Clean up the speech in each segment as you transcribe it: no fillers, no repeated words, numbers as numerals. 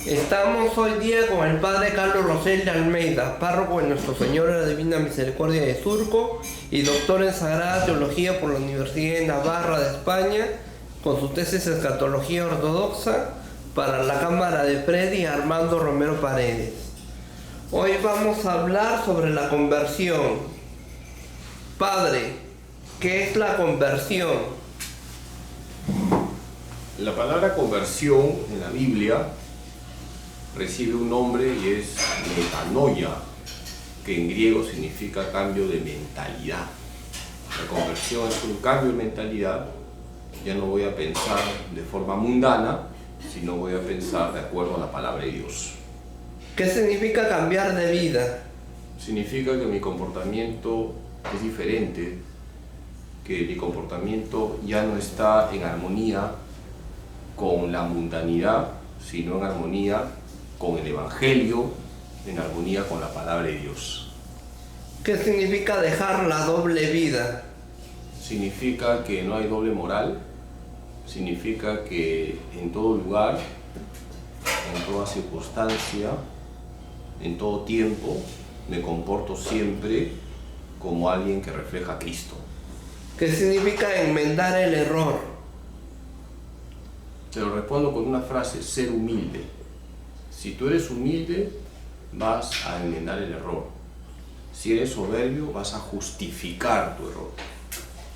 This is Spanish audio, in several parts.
Estamos hoy día con el padre Carlos Rosel de Almeida, párroco de Nuestro Señor de la Divina Misericordia de Surco y doctor en Sagrada Teología por la Universidad de Navarra de España, con su tesis Escatología Ortodoxa para la Cámara de Predi Armando Romero Paredes. Hoy vamos a hablar sobre la conversión. Padre, ¿qué es la conversión? La palabra conversión en la Biblia recibe un nombre y es metanoia, que en griego significa cambio de mentalidad. La conversión es un cambio de mentalidad. Ya no voy a pensar de forma mundana, sino voy a pensar de acuerdo a la palabra de Dios. ¿Qué significa cambiar de vida? Significa que mi comportamiento es diferente, que mi comportamiento ya no está en armonía con la mundanidad, sino en armonía con el Evangelio, en armonía con la palabra de Dios. ¿Qué significa dejar la doble vida? Significa que no hay doble moral, significa que en todo lugar, en toda circunstancia, en todo tiempo, me comporto siempre como alguien que refleja a Cristo. ¿Qué significa enmendar el error? Te lo respondo con una frase: ser humilde. Si tú eres humilde, vas a enmendar el error. Si eres soberbio, vas a justificar tu error.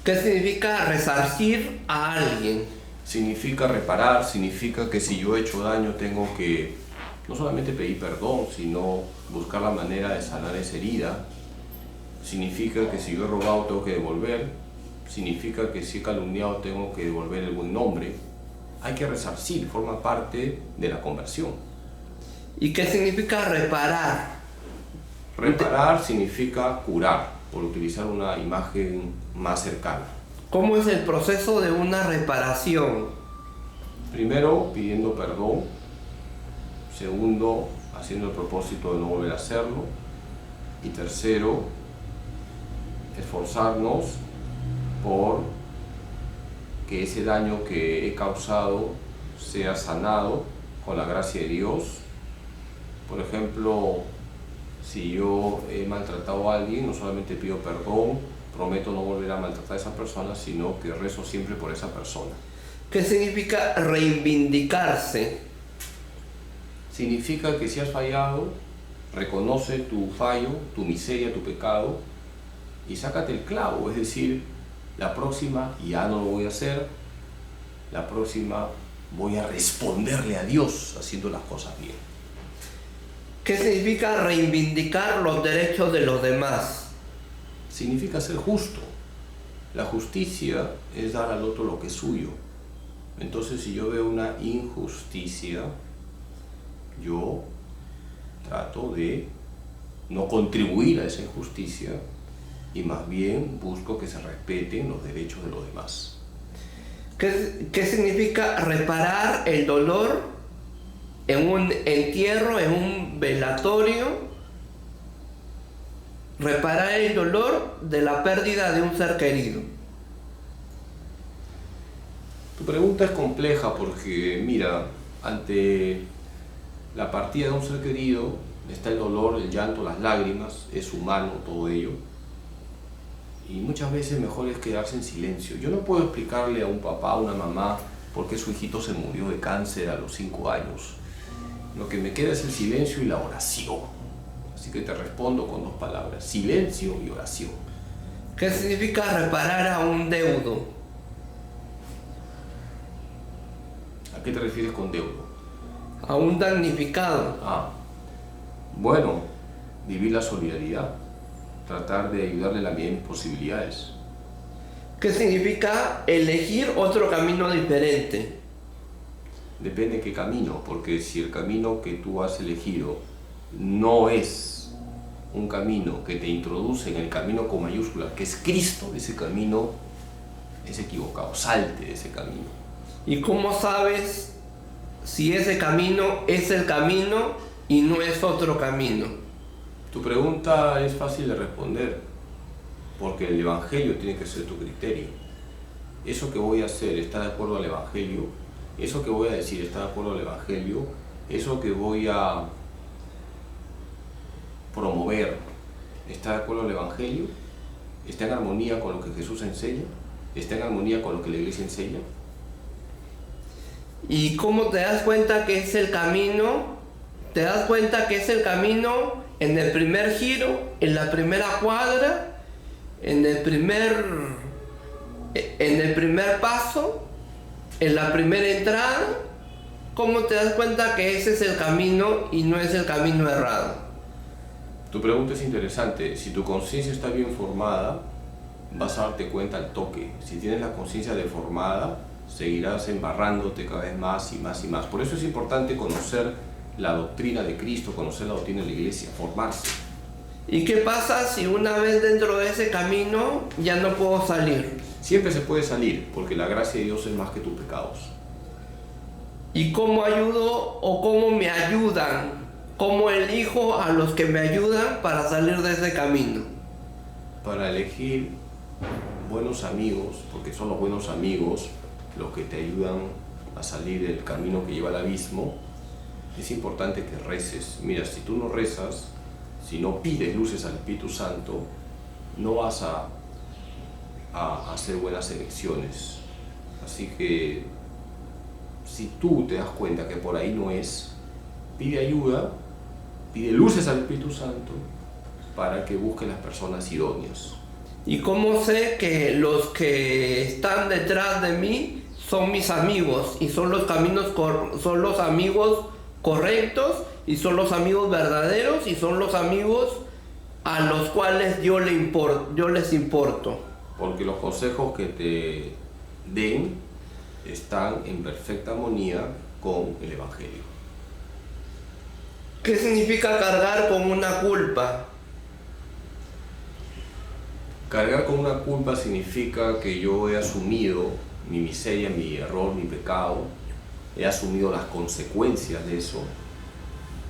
¿Qué significa resarcir a alguien? Significa reparar, significa que si yo he hecho daño tengo que no solamente pedir perdón, sino buscar la manera de sanar esa herida. Significa que si yo he robado tengo que devolver. Significa que si he calumniado tengo que devolver el buen nombre. Hay que resarcir, forma parte de la conversión. ¿Y qué significa reparar? Reparar significa curar, por utilizar una imagen más cercana. ¿Cómo es el proceso de una reparación? Primero, pidiendo perdón. Segundo, haciendo el propósito de no volver a hacerlo. Y tercero, esforzarnos por que ese daño que he causado sea sanado con la gracia de Dios. Por ejemplo, si yo he maltratado a alguien, no solamente pido perdón, prometo no volver a maltratar a esa persona, sino que rezo siempre por esa persona. ¿Qué significa reivindicarse? Significa que si has fallado, reconoce tu fallo, tu miseria, tu pecado y sácate el clavo. Es decir, la próxima ya no lo voy a hacer, la próxima voy a responderle a Dios haciendo las cosas bien. ¿Qué significa reivindicar los derechos de los demás? Significa ser justo. La justicia es dar al otro lo que es suyo. Entonces, si yo veo una injusticia, yo trato de no contribuir a esa injusticia y más bien busco que se respeten los derechos de los demás. ¿Qué significa reparar el dolor en un entierro, en un velatorio? Reparar el dolor de la pérdida de un ser querido. Tu pregunta es compleja porque, mira, ante la partida de un ser querido está el dolor, el llanto, las lágrimas, es humano todo ello. Y muchas veces mejor es quedarse en silencio. Yo no puedo explicarle a un papá, a una mamá, por qué su hijito se murió de cáncer a los 5 años. Lo que me queda es el silencio y la oración. Así que te respondo con 2 palabras: silencio y oración. ¿Qué significa reparar a un deudo? ¿A qué te refieres con deudo? A un damnificado. Bueno, vivir la solidaridad, tratar de ayudarle en la medida de mis posibilidades. ¿Qué significa elegir otro camino diferente? Depende de qué camino, porque si el camino que tú has elegido no es un camino que te introduce en el camino con mayúscula, que es Cristo, ese camino es equivocado, salte de ese camino. ¿Y cómo sabes si ese camino es el camino y no es otro camino? Tu pregunta es fácil de responder, porque el Evangelio tiene que ser tu criterio. Eso que voy a hacer está de acuerdo al Evangelio. Eso que voy a decir está de acuerdo al Evangelio. eso que voy a promover está de acuerdo al Evangelio, está en armonía con lo que Jesús enseña, está en armonía con lo que la Iglesia enseña. ¿Y cómo te das cuenta que es el camino? Te das cuenta que es el camino en el primer giro, en la primera cuadra, en el primer paso, en la primera entrada. ¿Cómo te das cuenta que ese es el camino y no es el camino errado? Tu pregunta es interesante. Si tu conciencia está bien formada, vas a darte cuenta al toque. Si tienes la conciencia deformada, seguirás embarrándote cada vez más y más y más. Por eso es importante conocer la doctrina de Cristo, conocer la doctrina de la Iglesia, formarse. ¿Y qué pasa si una vez dentro de ese camino ya no puedo salir? Siempre se puede salir, porque la gracia de Dios es más que tus pecados. ¿Y cómo ayudo o cómo me ayudan? ¿Cómo elijo a los que me ayudan para salir de ese camino? Para elegir buenos amigos, porque son los buenos amigos los que te ayudan a salir del camino que lleva al abismo, es importante que reces. Mira, si tú no rezas, si no pides luces al Espíritu Santo, no vas a hacer buenas elecciones. Así que si tú te das cuenta que por ahí no es, pide ayuda, pide luces al Espíritu Santo para que busque las personas idóneas. ¿Y cómo sé que los que están detrás de mí son mis amigos y son los son los amigos correctos y son los amigos verdaderos y son los amigos a los cuales yo les importo? Porque los consejos que te den están en perfecta armonía con el Evangelio. ¿Qué significa cargar con una culpa? Cargar con una culpa significa que yo he asumido mi miseria, mi error, mi pecado, he asumido las consecuencias de eso,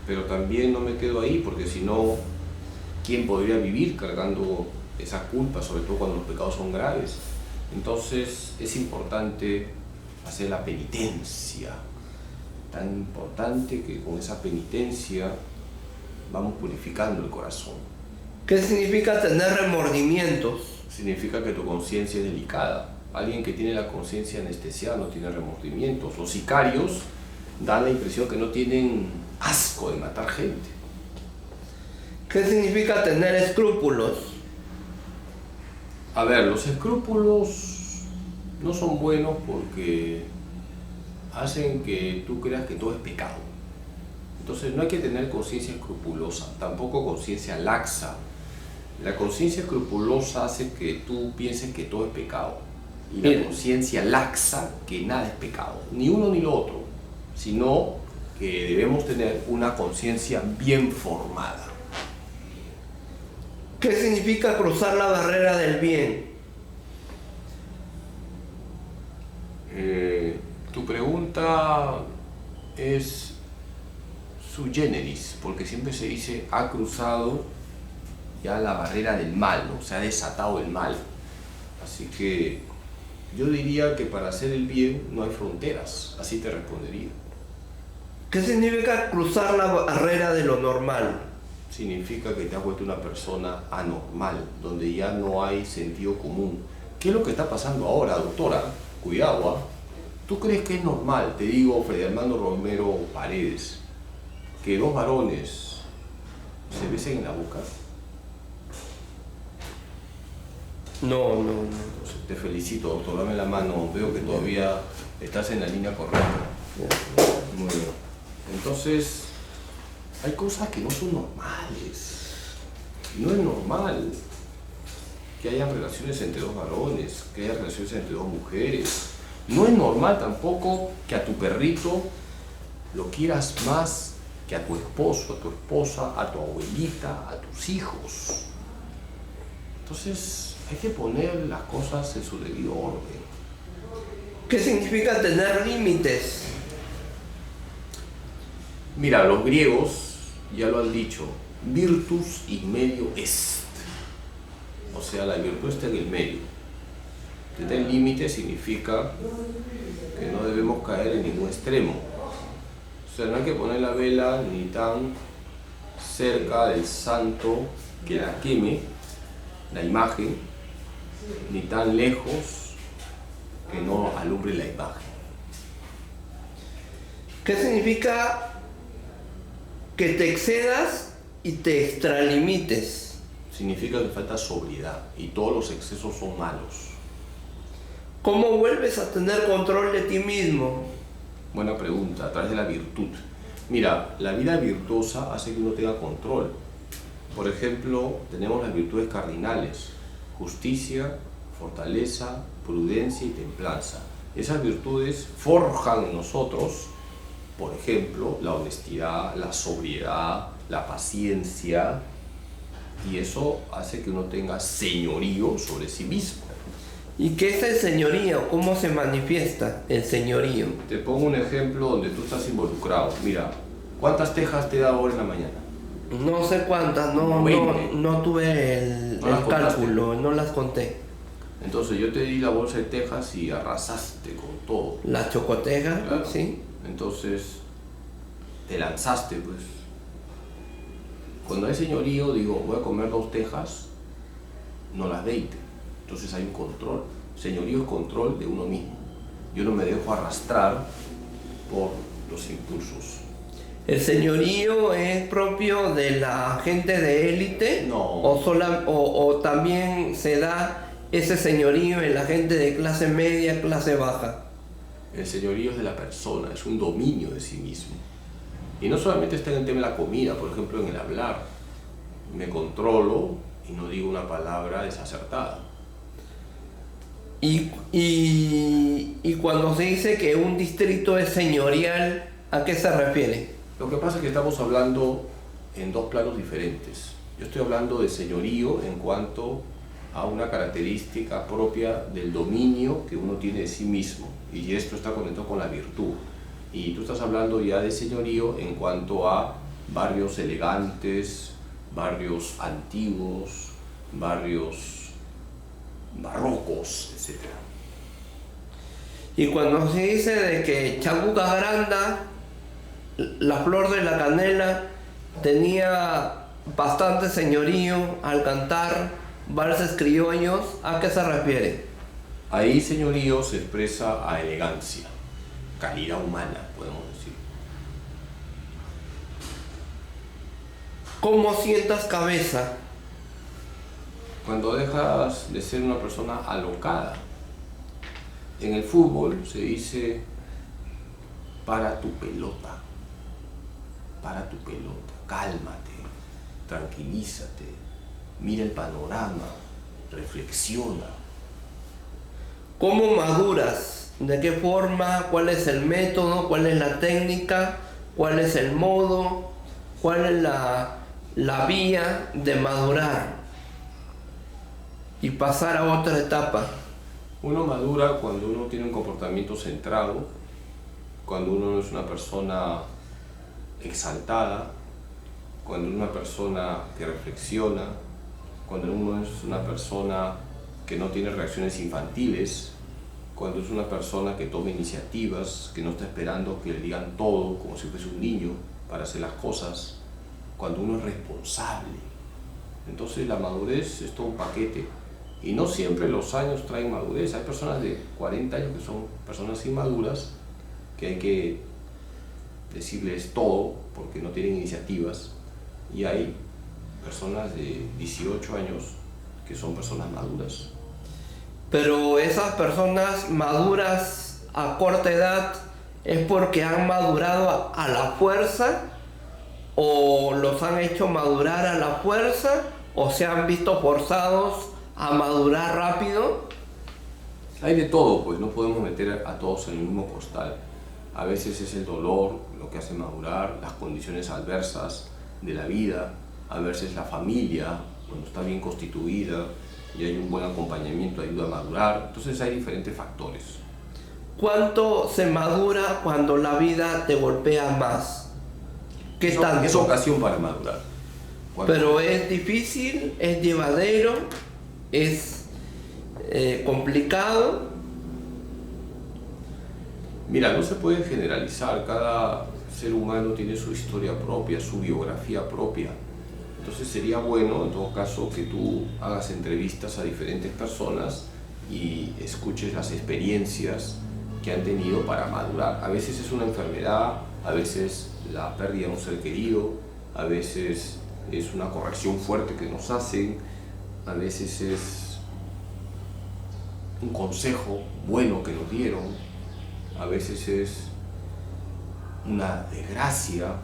pero también no me quedo ahí, porque si no, ¿quién podría vivir cargando esa culpa, sobre todo cuando los pecados son graves? Entonces es importante hacer la penitencia, tan importante que con esa penitencia vamos purificando el corazón. ¿Qué significa tener remordimientos? Significa que tu conciencia es delicada. Alguien que tiene la conciencia anestesiada no tiene remordimientos. Los sicarios dan la impresión que no tienen asco de matar gente. ¿Qué significa tener escrúpulos? A ver, los escrúpulos no son buenos porque hacen que tú creas que todo es pecado. Entonces no hay que tener conciencia escrupulosa, tampoco conciencia laxa. La conciencia escrupulosa hace que tú pienses que todo es pecado. Y la conciencia laxa, que nada es pecado. Ni uno ni lo otro, sino que debemos tener una conciencia bien formada. ¿Qué significa cruzar la barrera del bien? Tu pregunta es sui generis, porque siempre se dice ha cruzado ya la barrera del mal, ¿no? Se ha desatado el mal. Así que yo diría que para hacer el bien no hay fronteras, así te respondería. ¿Qué significa cruzar la barrera de lo normal? Significa que te has vuelto una persona anormal, donde ya no hay sentido común. ¿Qué es lo que está pasando ahora, doctora? Cuidado, ¿ah? ¿Tú crees que es normal, te digo, Freddy Armando Romero Paredes, que dos varones se besen en la boca? No. Entonces, te felicito, doctor, dame la mano, veo que todavía estás en la línea correcta. Muy bien. Entonces, hay cosas que no son normales. No es normal que haya relaciones entre dos varones, que haya relaciones entre dos mujeres. No es normal tampoco que a tu perrito lo quieras más que a tu esposo, a tu esposa, a tu abuelita, a tus hijos. Entonces, hay que poner las cosas en su debido orden. ¿Qué significa tener límites? Mira, los griegos ya lo han dicho, virtus in medio est. O sea, la virtud está en el medio. Tener límites significa que no debemos caer en ningún extremo. sea, no hay que poner la vela ni tan cerca del santo que la queme, la imagen, ni tan lejos que no alumbre la imagen. ¿Qué significa que te excedas y te extralimites? Significa que falta sobriedad y todos los excesos son malos. ¿Cómo vuelves a tener control de ti mismo? Buena pregunta, a través de la virtud. Mira, la vida virtuosa hace que uno tenga control. Por ejemplo, tenemos las virtudes cardinales: justicia, fortaleza, prudencia y templanza. Esas virtudes forjan en nosotros, por ejemplo, la honestidad, la sobriedad, la paciencia, y eso hace que uno tenga señorío sobre sí mismo. ¿Y qué es el señorío? ¿Cómo se manifiesta el señorío? Te pongo un ejemplo donde tú estás involucrado. Mira, ¿cuántas tejas te he dado ahora en la mañana? No sé cuántas, no tuve el cálculo, no las conté. Entonces yo te di la bolsa de tejas y arrasaste con todo. La chocoteja, Claro. sí. Entonces te lanzaste, pues. Cuando hay señorío, digo, voy a comer 2 tejas, no las 20. Entonces hay un control. Señorío es control de uno mismo. Yo no me dejo arrastrar por los impulsos. ¿El señorío es propio de la gente de élite? No. ¿O también se da ese señorío en la gente de clase media, clase baja? El señorío es de la persona, es un dominio de sí mismo. Y no solamente está en el tema de la comida, por ejemplo, en el hablar. Me controlo y no digo una palabra desacertada. Y cuando se dice que un distrito es señorial, ¿a qué se refiere? Lo que pasa es que estamos hablando en 2 planos diferentes. Yo estoy hablando de señorío en cuanto a una característica propia del dominio que uno tiene de sí mismo, y esto está conectado con la virtud. Y tú estás hablando ya de señorío en cuanto a barrios elegantes, barrios antiguos, barrios barrocos, etc. Y cuando se dice de que Chabuca Granda, la flor de la canela, tenía bastante señorío al cantar valses criollos, ¿a qué se refiere? Ahí señorío se expresa a elegancia, calidad humana, podemos decir. ¿Cómo sientas cabeza? Cuando dejas de ser una persona alocada. En el fútbol se dice: para tu pelota, cálmate, tranquilízate, mira el panorama, reflexiona. ¿Cómo maduras? ¿De qué forma? ¿Cuál es el método? ¿Cuál es la técnica? ¿Cuál es el modo? ¿Cuál es la vía de madurar y pasar a otra etapa? Uno madura cuando uno tiene un comportamiento centrado, cuando uno no es una persona exaltada, cuando uno es una persona que reflexiona, cuando uno es una persona que no tiene reacciones infantiles, cuando es una persona que toma iniciativas, que no está esperando que le digan todo como si fuese un niño para hacer las cosas, cuando uno es responsable. Entonces la madurez es todo un paquete. Y no siempre los años traen madurez. Hay personas de 40 años que son personas inmaduras, que hay que decirles todo porque no tienen iniciativas. Y hay personas de 18 años que son personas maduras. Pero esas personas maduras a corta edad, ¿es porque han madurado a la fuerza? ¿O los han hecho madurar a la fuerza? ¿O se han visto forzados a madurar rápido? Hay de todo, pues no podemos meter a todos en el mismo costal. A veces es el dolor lo que hace madurar, las condiciones adversas de la vida, a veces la familia, cuando está bien constituida y hay un buen acompañamiento, ayuda a madurar. Entonces hay diferentes factores. ¿Cuánto se madura cuando la vida te golpea más? ¿Qué tanto? Es ocasión para madurar. Pero es difícil, es llevadero, es complicado. Mira, no se puede generalizar, cada ser humano tiene su historia propia, su biografía propia. Entonces sería bueno, en todo caso, que tú hagas entrevistas a diferentes personas y escuches las experiencias que han tenido para madurar. A veces es una enfermedad, a veces la pérdida de un ser querido, a veces es una corrección fuerte que nos hacen, a veces es un consejo bueno que nos dieron, a veces es una desgracia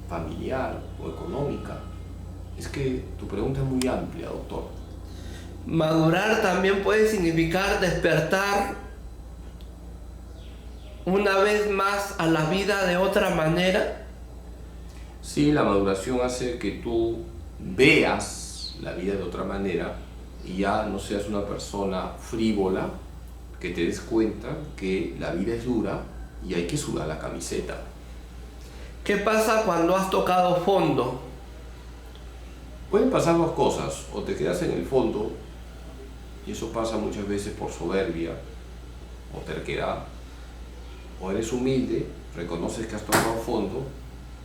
familiar o económica. Es que tu pregunta es muy amplia, doctor. Madurar también puede significar despertar una vez más a la vida de otra manera. Sí, la maduración hace que tú veas la vida de otra manera y ya no seas una persona frívola, que te des cuenta que la vida es dura y hay que sudar la camiseta. ¿Qué pasa cuando has tocado fondo? Pueden pasar dos cosas, o te quedas en el fondo, y eso pasa muchas veces por soberbia o terquedad, o eres humilde, reconoces que has tocado fondo,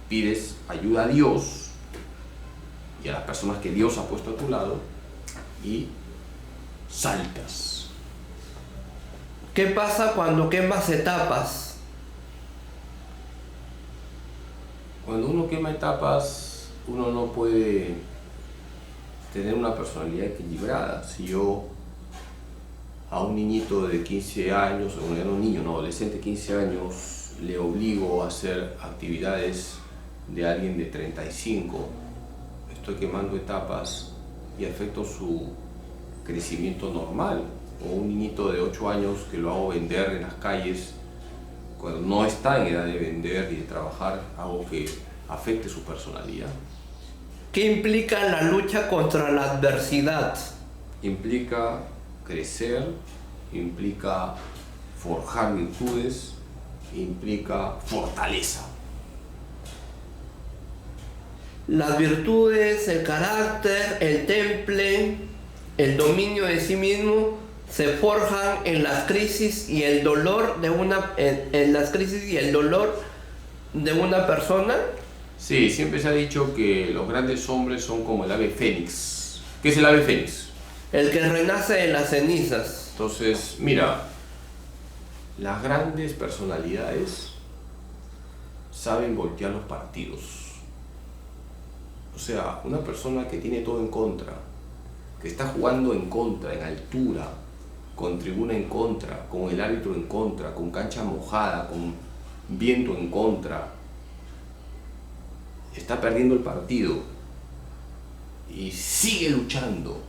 pides ayuda a Dios y a las personas que Dios ha puesto a tu lado y saltas. ¿Qué pasa cuando quemas etapas? Cuando uno quema etapas, uno no puede tener una personalidad equilibrada. Si yo a un niñito de 15 años, o un niño, un adolescente de 15 años, le obligo a hacer actividades de alguien de 35, estoy quemando etapas y afecto su crecimiento normal. O un niñito de 8 años que lo hago vender en las calles, cuando no está en edad de vender y de trabajar, hago que afecte su personalidad. ¿Qué implica la lucha contra la adversidad? Implica crecer, implica forjar virtudes, implica fortaleza. Las virtudes, el carácter, el temple, el dominio de sí mismo se forjan en las crisis y el dolor de una persona. Sí, siempre se ha dicho que los grandes hombres son como el ave fénix. ¿Qué es el ave fénix? El que renace de las cenizas. Entonces, mira, las grandes personalidades saben voltear los partidos. O sea, una persona que tiene todo en contra, que está jugando en contra, en altura, con tribuna en contra, con el árbitro en contra, con cancha mojada, con viento en contra, está perdiendo el partido y sigue luchando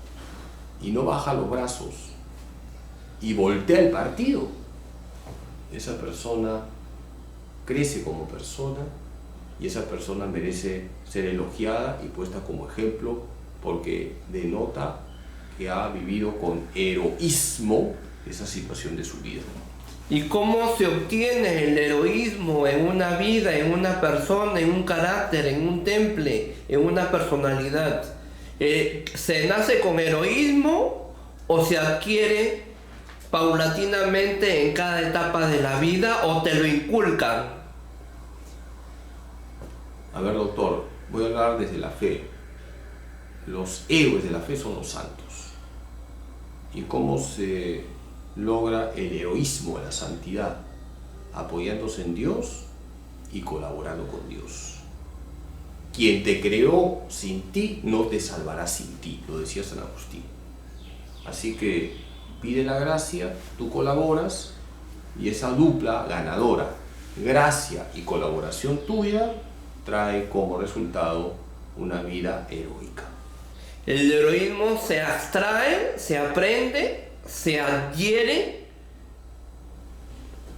y no baja los brazos y voltea el partido. Esa persona crece como persona y esa persona merece ser elogiada y puesta como ejemplo porque denota que ha vivido con heroísmo esa situación de su vida. ¿Y cómo se obtiene el heroísmo en una vida, en una persona, en un carácter, en un temple, en una personalidad? ¿Se nace con heroísmo o se adquiere paulatinamente en cada etapa de la vida o te lo inculcan? A ver, doctor, voy a hablar desde la fe. Los héroes de la fe son los santos. ¿Y cómo se logra el heroísmo de la santidad? Apoyándose en Dios y colaborando con Dios. Quien te creó sin ti no te salvará sin ti, lo decía San Agustín. Así que pide la gracia, tú colaboras y esa dupla ganadora, gracia y colaboración tuya, trae como resultado una vida heroica. El heroísmo se abstrae, se aprende, se adquiere.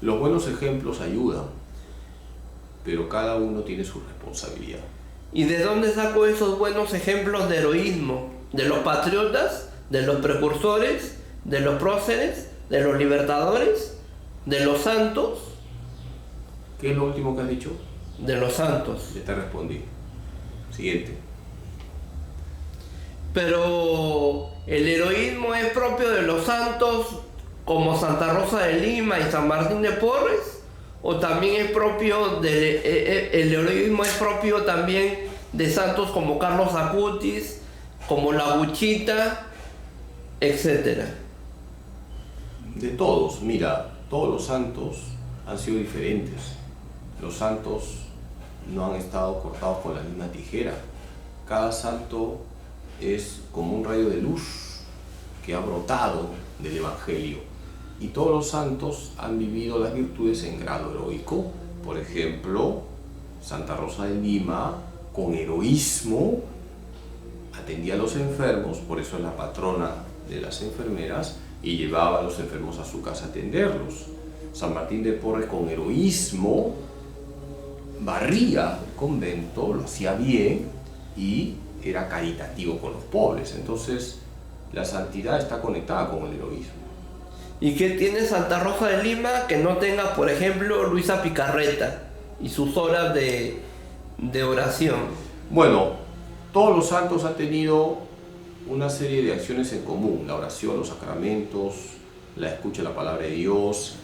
Los buenos ejemplos ayudan, pero cada uno tiene su responsabilidad. ¿Y de dónde saco esos buenos ejemplos de heroísmo? ¿De los patriotas? ¿De los precursores? ¿De los próceres? ¿De los libertadores? ¿De los santos? ¿Qué es lo último que has dicho? De los santos. Ya te respondí. Siguiente. Pero el heroísmo es propio de los santos como Santa Rosa de Lima y San Martín de Porres, o también es propio el heroísmo es propio también de santos como Carlos Acutis, como la Huchita, etcétera? De todos, mira, todos los santos han sido diferentes. Los santos no han estado cortados con la misma tijera. Cada santo es como un rayo de luz que ha brotado del Evangelio. Y todos los santos han vivido las virtudes en grado heroico. Por ejemplo, Santa Rosa de Lima, con heroísmo, atendía a los enfermos, por eso es la patrona de las enfermeras, y llevaba a los enfermos a su casa a atenderlos. San Martín de Porres, con heroísmo, barría el convento, lo hacía bien y era caritativo con los pobres. Entonces, la santidad está conectada con el heroísmo. ¿Y qué tiene Santa Rosa de Lima que no tenga, por ejemplo, Luisa Picarreta y sus horas de oración? Bueno, todos los santos han tenido una serie de acciones en común: la oración, los sacramentos, la escucha de la palabra de Dios,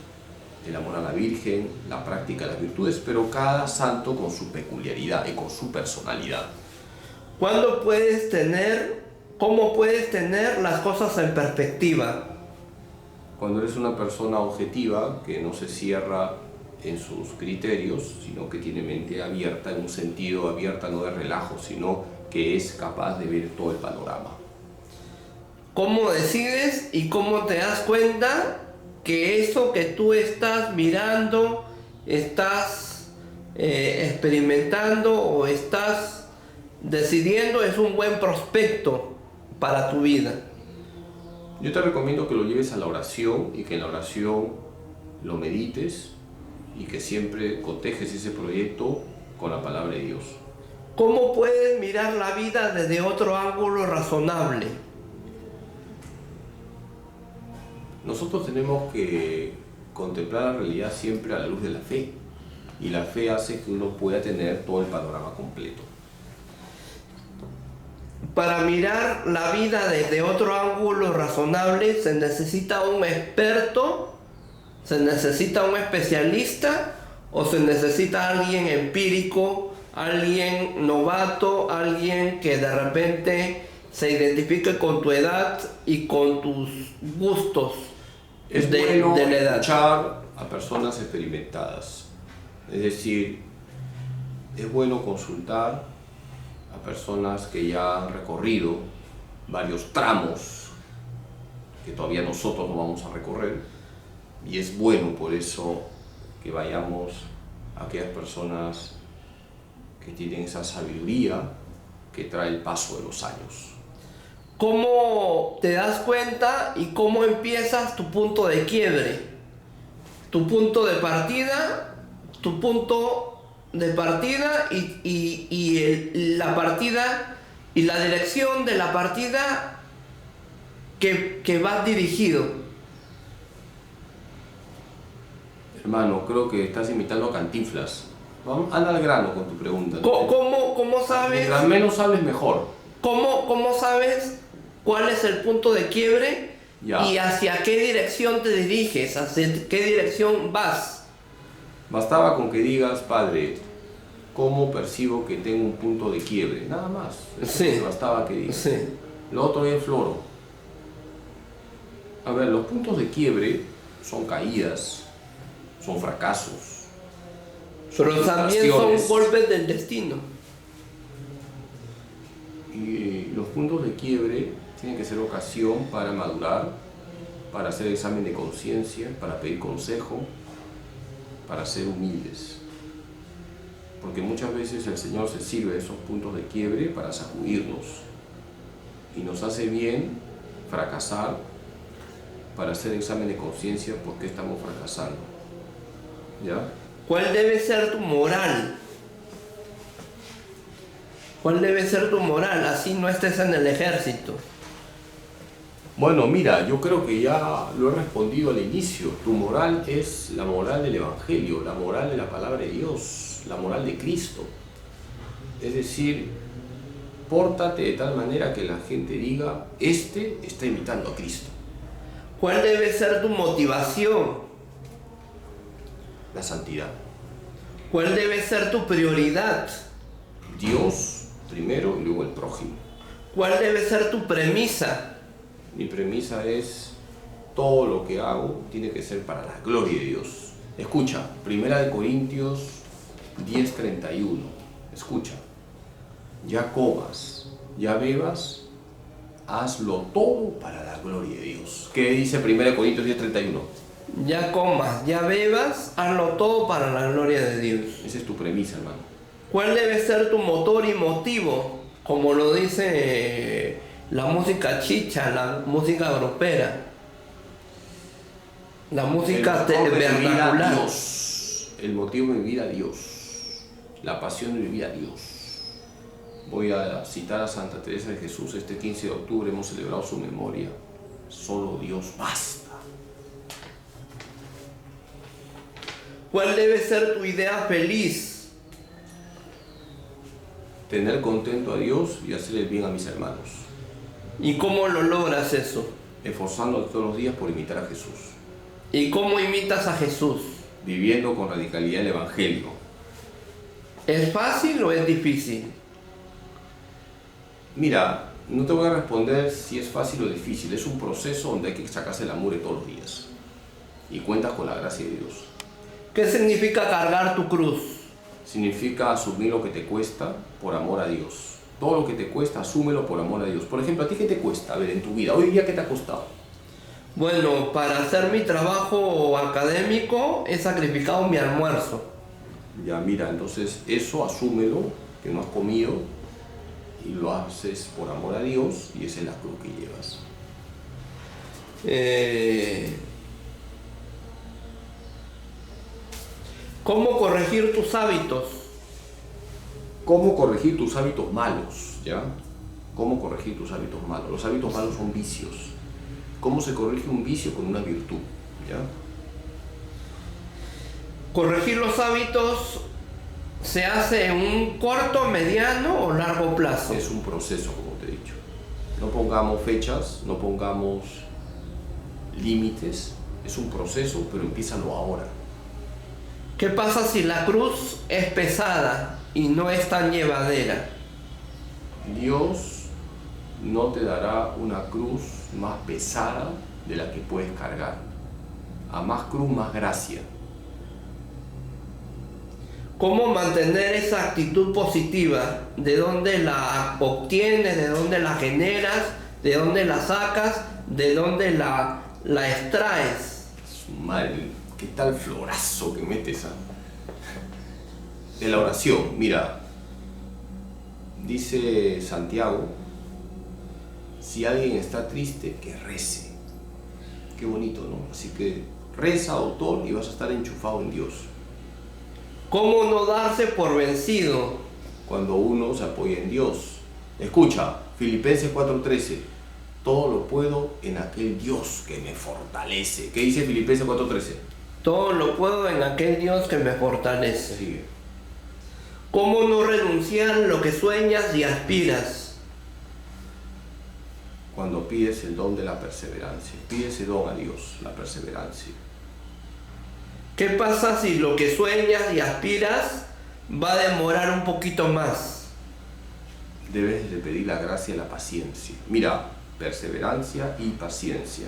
el amor a la Virgen, la práctica de las virtudes, pero cada santo con su peculiaridad y con su personalidad. ¿Cómo puedes tener las cosas en perspectiva? Cuando eres una persona objetiva, que no se cierra en sus criterios, sino que tiene mente abierta, en un sentido abierta no de relajo, sino que es capaz de ver todo el panorama. ¿Cómo decides y cómo te das cuenta que eso que tú estás mirando, estás experimentando o estás decidiendo es un buen prospecto para tu vida? Yo te recomiendo que lo lleves a la oración y que en la oración lo medites y que siempre cotejes ese proyecto con la palabra de Dios. ¿Cómo puedes mirar la vida desde otro ángulo razonable? Nosotros tenemos que contemplar la realidad siempre a la luz de la fe, y la fe hace que uno pueda tener todo el panorama completo. Para mirar la vida desde otro ángulo razonable se necesita un experto, se necesita un especialista o se necesita alguien empírico, alguien novato, alguien que de repente se identifique con tu edad y con tus gustos Es bueno de la edad. Escuchar a personas experimentadas, es decir, es bueno consultar a personas que ya han recorrido varios tramos que todavía nosotros no vamos a recorrer, y es bueno por eso que vayamos a aquellas personas que tienen esa sabiduría que trae el paso de los años. ¿Cómo te das cuenta y cómo empiezas tu punto de quiebre? Tu punto de partida y la partida y la dirección de la partida que vas dirigido. Hermano, creo que estás imitando a Cantinflas. Vamos, anda al grano con tu pregunta. ¿Cómo sabes? Mientras menos hables, mejor. ¿Cómo sabes cuál es el punto de quiebre y hacia qué dirección te diriges, hacia qué dirección vas? Bastaba con que digas: Padre, ¿cómo percibo que tengo un punto de quiebre? Nada más. Sí. Bastaba que digas. Sí. Lo otro es floro. A ver, los puntos de quiebre son caídas, son fracasos, Pero también son frustraciones. golpes del destino. Y los puntos de quiebre tienen que ser ocasión para madurar, para hacer examen de conciencia, para pedir consejo, para ser humildes. Porque muchas veces el Señor se sirve de esos puntos de quiebre para sacudirnos, y nos hace bien fracasar para hacer examen de conciencia por qué estamos fracasando. ¿Ya? ¿Cuál debe ser tu moral? ¿Cuál debe ser tu moral? Así no estés en el ejército. Bueno, mira, yo creo que ya lo he respondido al inicio. Tu moral es la moral del Evangelio, la moral de la palabra de Dios, la moral de Cristo. Es decir, pórtate de tal manera que la gente diga: este está imitando a Cristo. ¿Cuál debe ser tu motivación? la santidad. ¿Cuál debe ser tu prioridad? Dios primero y luego el prójimo. ¿Cuál debe ser tu premisa? Mi premisa es: todo lo que hago tiene que ser para la gloria de Dios. Escucha, 1 Corintios 10:31. Escucha: ya comas, ya bebas, hazlo todo para la gloria de Dios. ¿Qué dice 1 Corintios 10:31? Ya comas, ya bebas, hazlo todo para la gloria de Dios. Esa es tu premisa, hermano. ¿Cuál debe ser tu motor y motivo? Como lo dice la música chicha, la música grupera, la música vernacular. Dios. El motivo de mi vida, Dios. La pasión de mi vida, Dios. Voy a citar a Santa Teresa de Jesús. Este 15 de octubre hemos celebrado su memoria. Solo Dios basta. ¿Cuál debe ser tu idea feliz? Tener contento a Dios y hacer el bien a mis hermanos. ¿Y cómo lo logras eso? Esforzándote todos los días por imitar a Jesús. ¿Y cómo imitas a Jesús? Viviendo con radicalidad el Evangelio. ¿Es fácil o es difícil? Mira, no te voy a responder si es fácil o difícil. Es un proceso donde hay que sacarse la mugre todos los días. Y cuentas con la gracia de Dios. ¿Qué significa cargar tu cruz? Significa asumir lo que te cuesta por amor a Dios. Todo lo que te cuesta, asúmelo por amor a Dios. Por ejemplo, ¿a ti qué te cuesta? A ver, en tu vida, hoy día, ¿qué te ha costado? Bueno, para hacer mi trabajo académico he sacrificado mi almuerzo. Ya, mira, entonces eso asúmelo, que no has comido, y lo haces por amor a Dios, y esa es la cruz que llevas. ¿Cómo corregir tus hábitos? ¿Cómo corregir tus hábitos malos? ¿Ya? ¿Cómo corregir tus hábitos malos? Los hábitos malos son vicios. ¿Cómo se corrige un vicio? Con una virtud. ¿Ya? ¿Corregir los hábitos se hace en un corto, mediano o largo plazo? Es un proceso, como te he dicho. No pongamos fechas, no pongamos límites. Es un proceso, pero empiézalo ahora. ¿Qué pasa si la cruz es pesada y no es tan llevadera? Dios no te dará una cruz más pesada de la que puedes cargar. A más cruz, más gracia. ¿Cómo mantener esa actitud positiva? ¿De dónde la obtienes? ¿De dónde la generas? ¿De dónde la sacas? ¿De dónde la extraes? Madre, qué tal florazo que metes, de la oración. Mira, dice Santiago: si alguien está triste, que rece. Qué bonito, ¿no? Así que reza, autor, y vas a estar enchufado en Dios. ¿Cómo no darse por vencido? Cuando uno se apoya en Dios. Escucha, Filipenses 4:13. Todo lo puedo en aquel Dios que me fortalece. ¿Qué dice Filipenses 4:13? Todo lo puedo en aquel Dios que me fortalece. Sigue. ¿Cómo no renunciar a lo que sueñas y aspiras? Cuando pides el don de la perseverancia. Pide ese don a Dios, la perseverancia. ¿Qué pasa si lo que sueñas y aspiras va a demorar un poquito más? Debes de pedir la gracia y la paciencia. Mira, perseverancia y paciencia.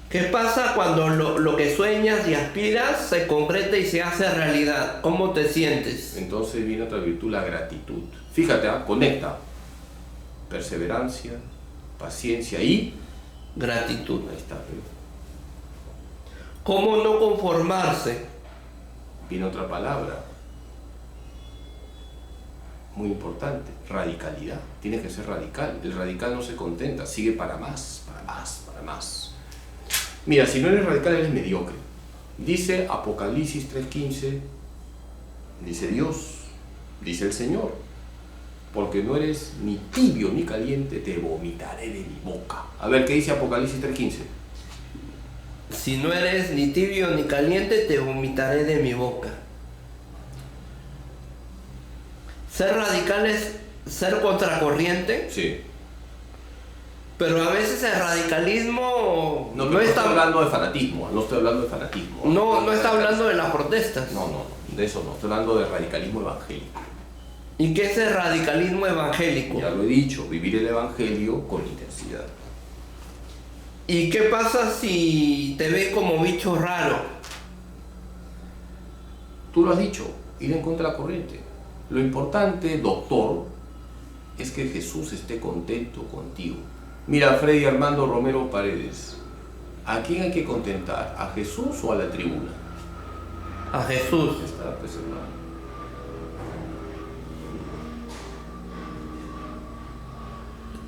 ¿Qué pasa cuando lo que sueñas y aspiras se concreta y se hace realidad? ¿Cómo te sientes? Entonces viene otra virtud, la gratitud. Fíjate, conecta. Perseverancia, paciencia y gratitud. Ahí está. ¿Cómo no conformarse? Viene otra palabra muy importante, radicalidad. Tiene que ser radical. El radical no se contenta, sigue para más, para más, para más. Mira, si no eres radical, eres mediocre. Dice Apocalipsis 3:15, dice Dios, dice el Señor: porque no eres ni tibio ni caliente, te vomitaré de mi boca. A ver, ¿qué dice Apocalipsis 3:15? Si no eres ni tibio ni caliente, te vomitaré de mi boca. ¿Ser radical es ser contracorriente? Sí. Pero a veces el radicalismo No estoy hablando de fanatismo, no estoy hablando de fanatismo, no estoy hablando de fanatismo. no está hablando de las protestas. No, de eso no, estoy hablando de radicalismo evangélico. ¿Y qué es el radicalismo evangélico? Ya lo he dicho, vivir el evangelio con intensidad. ¿Y qué pasa si te ven como bicho raro? Tú lo has dicho, ir en contra de la corriente. Lo importante, doctor, es que Jesús esté contento contigo. Mira, Freddy Armando Romero Paredes, ¿a quién hay que contentar? ¿A Jesús o a la tribuna? A Jesús. Está, pues, hermano.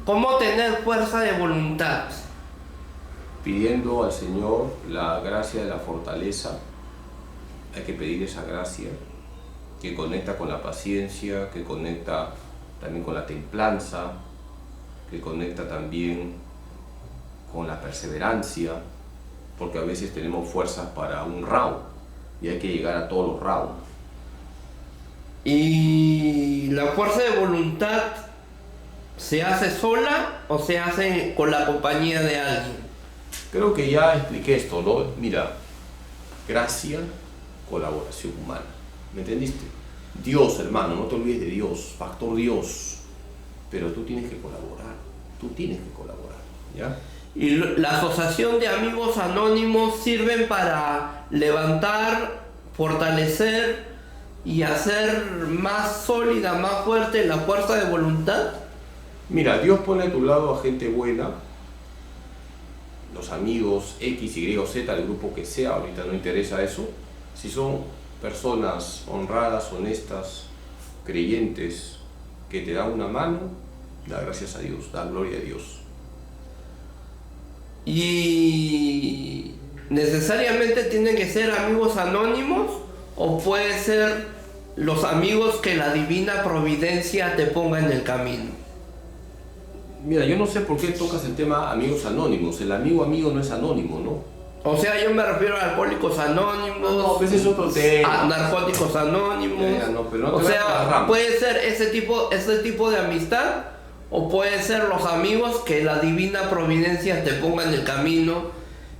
¿Cómo tener fuerza de voluntad? Pidiendo al Señor la gracia de la fortaleza. Hay que pedir esa gracia que conecta con la paciencia, que conecta también con la templanza, que conecta también con la perseverancia, porque a veces tenemos fuerzas para un round y hay que llegar a todos los rounds. ¿Y la fuerza de voluntad se hace sola o se hace con la compañía de alguien? Creo que ya expliqué esto, ¿no? Mira, gracia, colaboración humana. ¿Me entendiste? Dios, hermano, no te olvides de Dios, factor Dios. Pero tú tienes que colaborar, ¿ya? Y la asociación de amigos anónimos sirven para levantar, fortalecer y hacer más sólida, más fuerte la fuerza de voluntad. Mira, Dios pone a tu lado a gente buena, los amigos X, Y o Z, el grupo que sea, ahorita no interesa eso. Si son personas honradas, honestas, creyentes, que te dan una mano, da gracias a Dios, da gloria a Dios. ¿Y necesariamente tienen que ser amigos anónimos o puede ser los amigos que la divina providencia te ponga en el camino? Mira, yo no sé por qué tocas el tema amigos anónimos. El amigo no es anónimo, ¿no? O sea, yo me refiero a alcohólicos anónimos, No, pues es otro tema. a narcóticos anónimos. No, pero no te o vayas por las sea, ramas. puede ser ese tipo de amistad o puede ser los amigos que la divina providencia te ponga en el camino,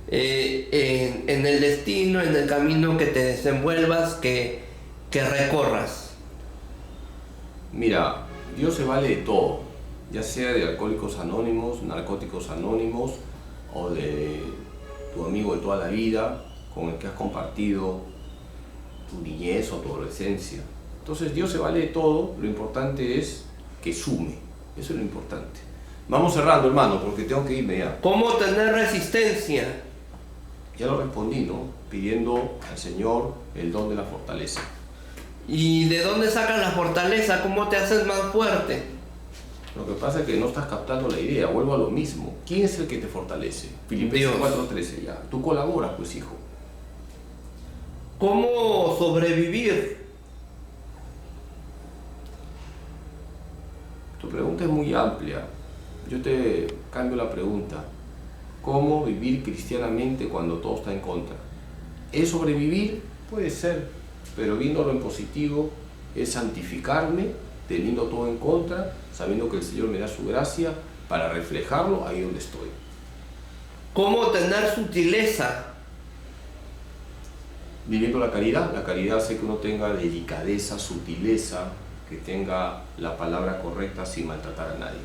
en el destino, en el camino que te desenvuelvas, que recorras. Mira, Dios se vale de todo, ya sea de alcohólicos anónimos, narcóticos anónimos o de tu amigo de toda la vida con el que has compartido tu niñez o tu adolescencia. Entonces Dios se vale de todo, lo importante es que sume, eso es lo importante. Vamos cerrando, hermano, porque tengo que irme ya. ¿Cómo tener resistencia? Ya lo respondí, ¿no? Pidiendo al Señor el don de la fortaleza. ¿Y de dónde sacas la fortaleza? ¿Cómo te haces más fuerte? Lo que pasa es que no estás captando la idea, vuelvo a lo mismo. ¿Quién es el que te fortalece? Filipenses 4:13, ya. Tú colaboras, pues, hijo. ¿Cómo sobrevivir? Tu pregunta es muy amplia. Yo te cambio la pregunta. ¿Cómo vivir cristianamente cuando todo está en contra? ¿Es sobrevivir? Puede ser, pero viéndolo en positivo, es santificarme, teniendo todo en contra, sabiendo que el Señor me da su gracia para reflejarlo ahí donde estoy. ¿Cómo tener sutileza? Viviendo la caridad hace que uno tenga delicadeza, sutileza, que tenga la palabra correcta sin maltratar a nadie.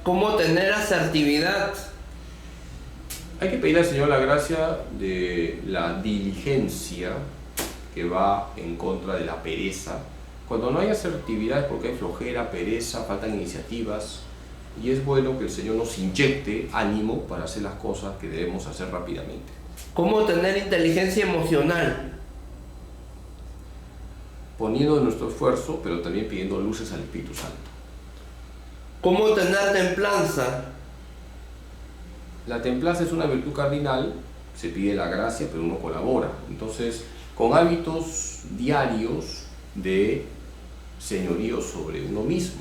¿Cómo tener asertividad? Hay que pedir al Señor la gracia de la diligencia que va en contra de la pereza. Cuando no hay asertividad es porque hay flojera, pereza, faltan iniciativas, y es bueno que el Señor nos inyecte ánimo para hacer las cosas que debemos hacer rápidamente. ¿Cómo tener inteligencia emocional? Poniendo nuestro esfuerzo, pero también pidiendo luces al Espíritu Santo. ¿Cómo tener templanza? La templanza es una virtud cardinal, se pide la gracia, pero uno colabora. Entonces, con hábitos diarios de señorío sobre uno mismo.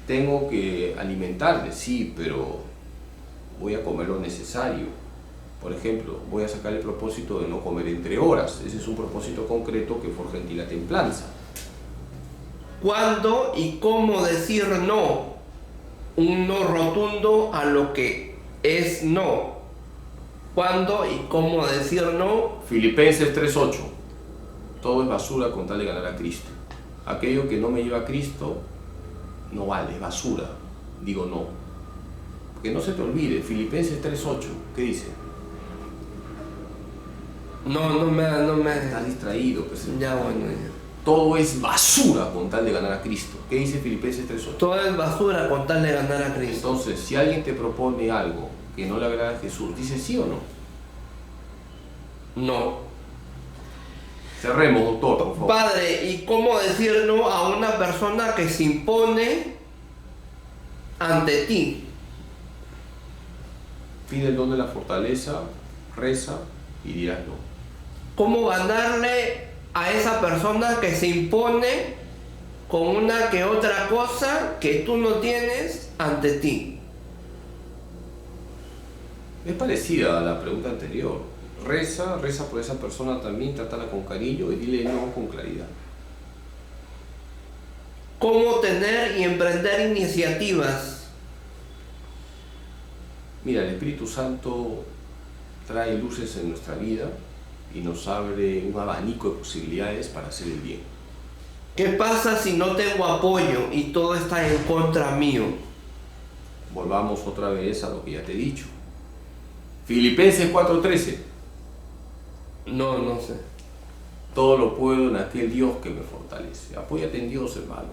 Tengo que alimentarme, sí, pero voy a comer lo necesario. Por ejemplo, voy a sacar el propósito de no comer entre horas. Ese es un propósito concreto que forja en ti la templanza. ¿Cuándo y cómo decir no? Un no rotundo a lo que es no. ¿Cuándo y cómo decir no? Filipenses 3:8. Todo es basura con tal de ganar a Cristo. Aquello que no me lleva a Cristo no vale, es basura. Digo no. Porque no se te olvide, Filipenses 3:8, ¿qué dice? No me... Estás distraído, pues. Ya, bueno, ya. Todo es basura con tal de ganar a Cristo. ¿Qué dice Filipenses 3:8? Todo es basura con tal de ganar a Cristo. Entonces, si alguien te propone algo que no le agrada a Jesús, ¿dice sí o no? No. Cerremos, doctor, por favor. Padre, ¿y cómo decir no a una persona que se impone ante ti? Pide el don de la fortaleza, reza y dirás no. ¿Cómo ganarle a esa persona que se impone con una que otra cosa que tú no tienes ante ti? Es parecida a la pregunta anterior. Reza por esa persona también, trátala con cariño y dile no con claridad. ¿Cómo tener y emprender iniciativas? Mira, el Espíritu Santo trae luces en nuestra vida y nos abre un abanico de posibilidades para hacer el bien. ¿Qué pasa si no tengo apoyo y todo está en contra mío? Volvamos otra vez a lo que ya te he dicho. Filipenses 4:13. No sé. Todo lo puedo en aquel Dios que me fortalece. Apóyate en Dios, hermano.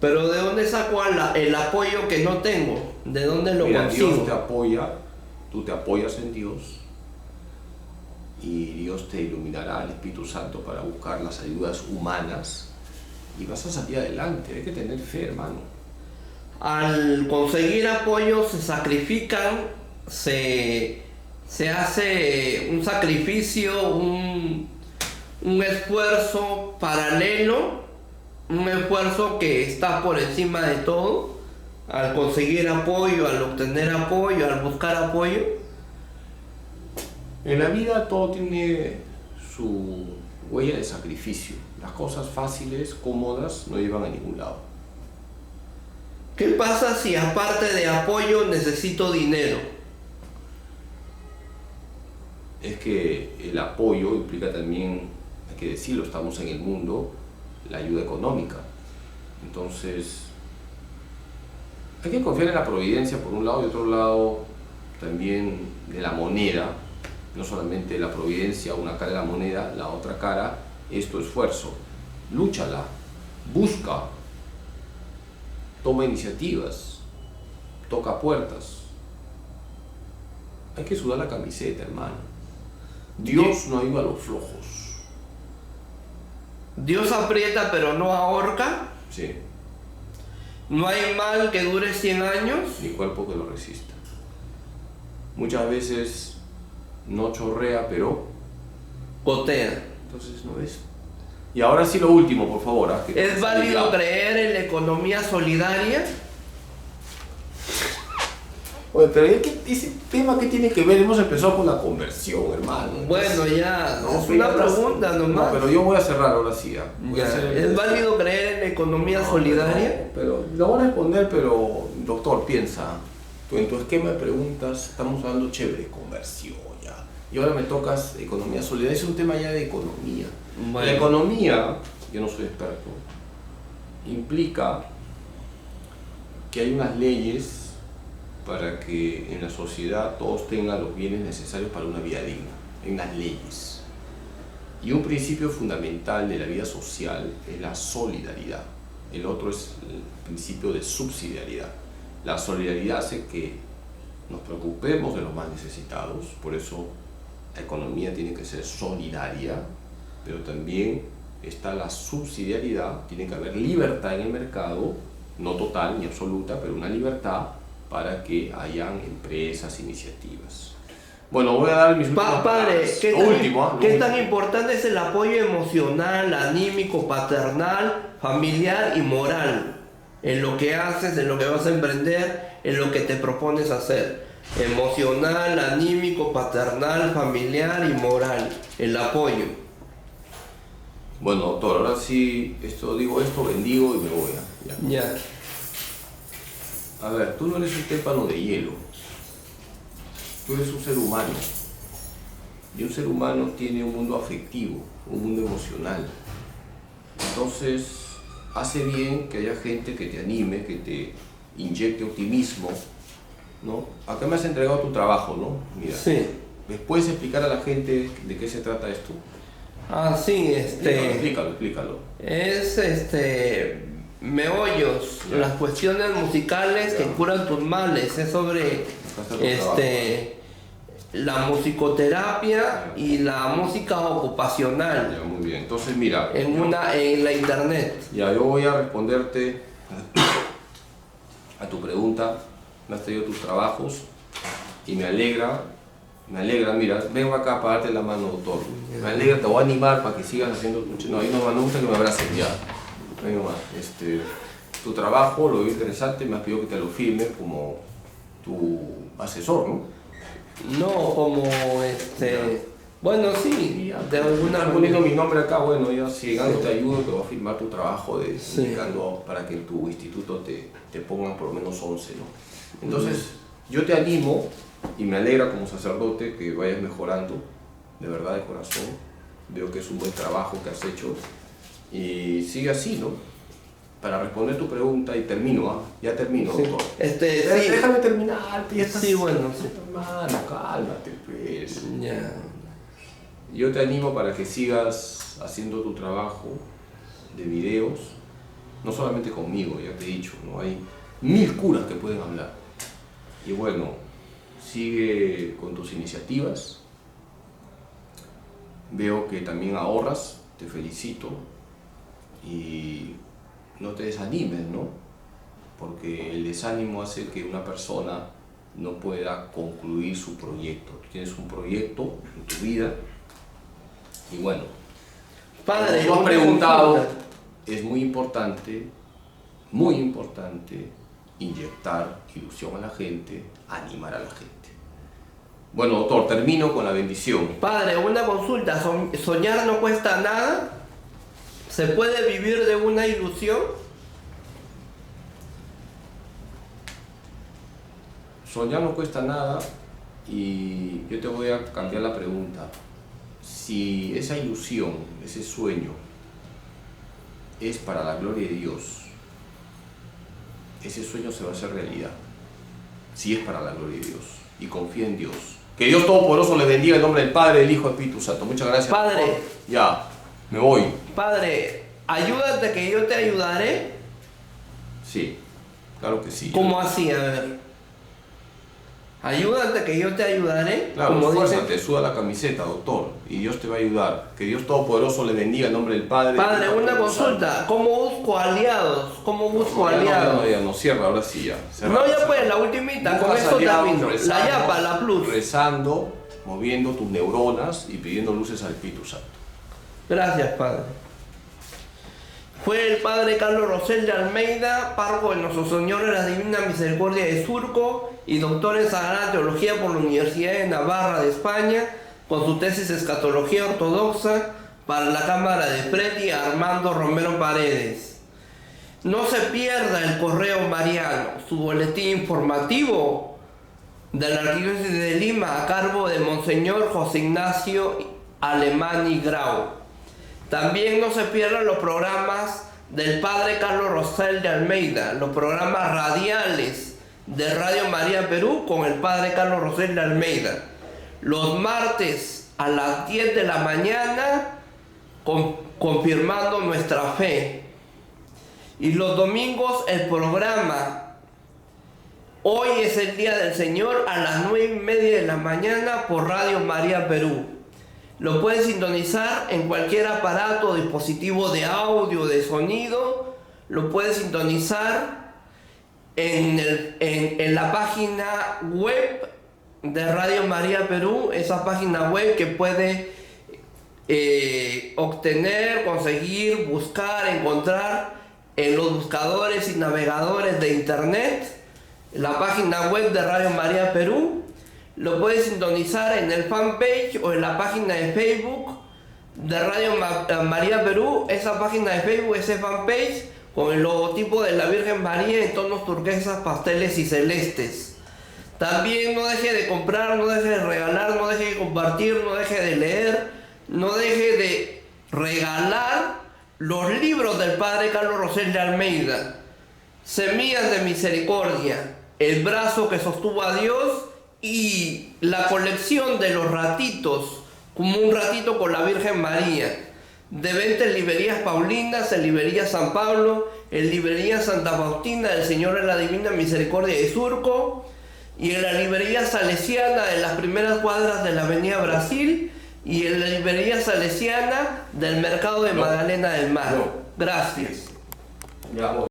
Pero ¿de dónde saco el apoyo que no tengo? ¿De dónde lo Mira, consigo? Dios te apoya, tú te apoyas en Dios y Dios te iluminará al Espíritu Santo para buscar las ayudas humanas y vas a salir adelante. Hay que tener fe, hermano. Al conseguir apoyo se sacrifican, se hace un sacrificio, un esfuerzo paralelo, un esfuerzo que está por encima de todo, al conseguir apoyo, al obtener apoyo, al buscar apoyo. En la vida todo tiene su huella de sacrificio. Las cosas fáciles, cómodas, no llevan a ningún lado. ¿Qué pasa si aparte de apoyo necesito dinero? Es que el apoyo implica también, hay que decirlo, estamos en el mundo, la ayuda económica. Entonces, hay que confiar en la providencia por un lado y otro lado también de la moneda. No solamente la providencia, una cara de la moneda, la otra cara es tu esfuerzo. Lúchala, busca, toma iniciativas, toca puertas. Hay que sudar la camiseta, hermano. Dios no ayuda a los flojos. Dios aprieta pero no ahorca. Sí, No hay mal que dure 100 años. ni cuerpo que lo resista. Muchas veces no chorrea, pero Gotea. entonces no ves. Y ahora sí lo último, por favor. ¿Es válido creer en la economía solidaria? Oye, pero ese tema, ¿qué tiene que ver? Hemos empezado con la conversión, hermano. Bueno, ya, No, es pero una ya pregunta nomás. No, pero yo voy a cerrar ahora sí. Voy a Ya, hacer el- ¿es válido creer en la economía No, solidaria? no, pero lo voy a responder, pero doctor, piensa. Tú en tu esquema de preguntas estamos hablando chévere, conversión ya. Y ahora me tocas economía solidaria. Es un tema ya de economía. Bueno. La economía, yo no soy experto, implica que hay unas leyes para que en la sociedad todos tengan los bienes necesarios para una vida digna. Hay unas leyes. Y un principio fundamental de la vida social es la solidaridad. El otro es el principio de subsidiariedad. La solidaridad hace que nos preocupemos de los más necesitados, por eso la economía tiene que ser solidaria, pero también está la subsidiariedad, tiene que haber libertad en el mercado, no total ni absoluta, pero una libertad para que hayan empresas, iniciativas. Bueno, voy a dar mis últimas Padre, palabras. ¿qué, Lo tan, último, ¿qué tan importante es el apoyo emocional, anímico, paternal, familiar y moral en lo que haces, en lo que vas a emprender, en lo que te propones hacer? Emocional, anímico, paternal, familiar y moral, el apoyo. Bueno, doctor, ahora sí digo esto, bendigo y me voy. Ya. Ya. A ver, tú no eres un témpano de hielo. Tú eres un ser humano. Y un ser humano tiene un mundo afectivo, un mundo emocional. Entonces, hace bien que haya gente que te anime, que te inyecte optimismo, ¿no? Acá me has entregado tu trabajo, ¿no? Mira, Sí. ¿les puedes explicar a la gente de qué se trata esto? Ah, sí, Explícalo. es meollos, Ya. las cuestiones musicales Ya. que curan tus males, es sobre la musicoterapia y la música ocupacional Ya, muy bien. Entonces, mira, en la internet. ya, yo voy a responderte a tu pregunta. Me has traído tus trabajos y me alegra, mira, vengo acá para darte la mano, doctor. Me alegra, te voy a animar para que sigas haciendo. No, ahí no me gusta que me abracen ya. Venga más. Tu trabajo lo veo interesante, me has pedido que te lo firme como tu asesor, ¿no? No como bueno, sí, de alguna Estás poniendo manera. mi nombre acá, bueno, ya si llegando te ayudo, te voy a firmar tu trabajo Sí. indicando para que en tu instituto te pongan por lo menos 11, ¿no? Entonces, yo te animo y me alegra como sacerdote que vayas mejorando, de verdad, de corazón. Veo que es un buen trabajo que has hecho y sigue así, ¿no? Para responder tu pregunta y termino, ¿ah? Ya termino, Sí. doctor. Sí. Déjame terminar, ya estás... Sí, bueno, sí. Hermano, cálmate, pues. Ya. Yo te animo para que sigas haciendo tu trabajo de videos, no solamente conmigo, ya te he dicho, ¿no? Hay 1000 curas que pueden hablar. Y bueno, sigue con tus iniciativas. Veo que también ahorras, te felicito. Y no te desanimes, ¿no? Porque el desánimo hace que una persona no pueda concluir su proyecto. Tú tienes un proyecto en tu vida y bueno, Padre, como tú has una preguntado, consulta. es muy importante inyectar ilusión a la gente, animar a la gente. Bueno, doctor, termino con la bendición. Padre, una consulta. ¿Soñar no cuesta nada? ¿Se puede vivir de una ilusión? Soñar no cuesta nada y yo te voy a cambiar la pregunta. Si esa ilusión, ese sueño, es para la gloria de Dios, ese sueño se va a hacer realidad. Si es para la gloria de Dios y confía en Dios. Que Dios Todopoderoso le bendiga en nombre del Padre, del Hijo y del Espíritu Santo. Muchas gracias. Padre. Doctor. Ya, me voy. Padre, ayúdate que yo te ayudaré. Sí, claro que sí. ¿Cómo así? A ver. Ayúdate que yo te ayudaré. Claro, como esfuérzate, suda la camiseta, doctor, y Dios te va a ayudar. Que Dios Todopoderoso le bendiga en nombre del Padre. Padre, del Hijo y una del Espíritu consulta. Santo. ¿Cómo busco aliados? ¿Cómo busco aliados? Ya no, cierra, ahora sí ya. No, ya pues, la ultimita, con Buscas esto aliados termino. rezando, La yapa, la plus. Rezando, moviendo tus neuronas y pidiendo luces al Espíritu Santo. Gracias, Padre. Fue el Padre Carlos Rosel de Almeida, párroco de Nuestro Señor de la Divina Misericordia de Surco y doctor en Sagrada Teología por la Universidad de Navarra de España, con su tesis Escatología Ortodoxa para la Cámara de Preti Armando Romero Paredes. No se pierda el Correo Mariano, su boletín informativo de la Arquidiócesis de Lima a cargo de Monseñor José Ignacio Alemani Grau. También no se pierdan los programas del Padre Carlos Rosel de Almeida, los programas radiales de Radio María Perú con el Padre Carlos Rosel de Almeida. Los martes a las 10 de la mañana, confirmando nuestra fe. Y los domingos el programa Hoy es el Día del Señor a las 9:30 de la mañana por Radio María Perú. Lo puedes sintonizar en cualquier aparato o dispositivo de audio, de sonido. Lo puedes sintonizar en la página web de Radio María Perú. Esa página web que puede obtener, conseguir, buscar, encontrar en los buscadores y navegadores de internet. La página web de Radio María Perú. Lo puedes sintonizar en el fanpage o en la página de Facebook de Radio María Perú. Esa página de Facebook, ese fanpage, con el logotipo de la Virgen María en tonos turquesas, pasteles y celestes. También no deje de comprar, no deje de regalar, no deje de compartir, no deje de leer, no deje de regalar los libros del Padre Carlos Rosel de Almeida. Semillas de Misericordia, El brazo que sostuvo a Dios y la colección de los ratitos, como un ratito con la Virgen María. De venta en librerías Paulinas, en librería San Pablo, en librería Santa Faustina del Señor de la Divina Misericordia de Surco, y en la librería Salesiana en las primeras cuadras de la Avenida Brasil, y en la librería Salesiana del Mercado de Magdalena del Mar. Gracias.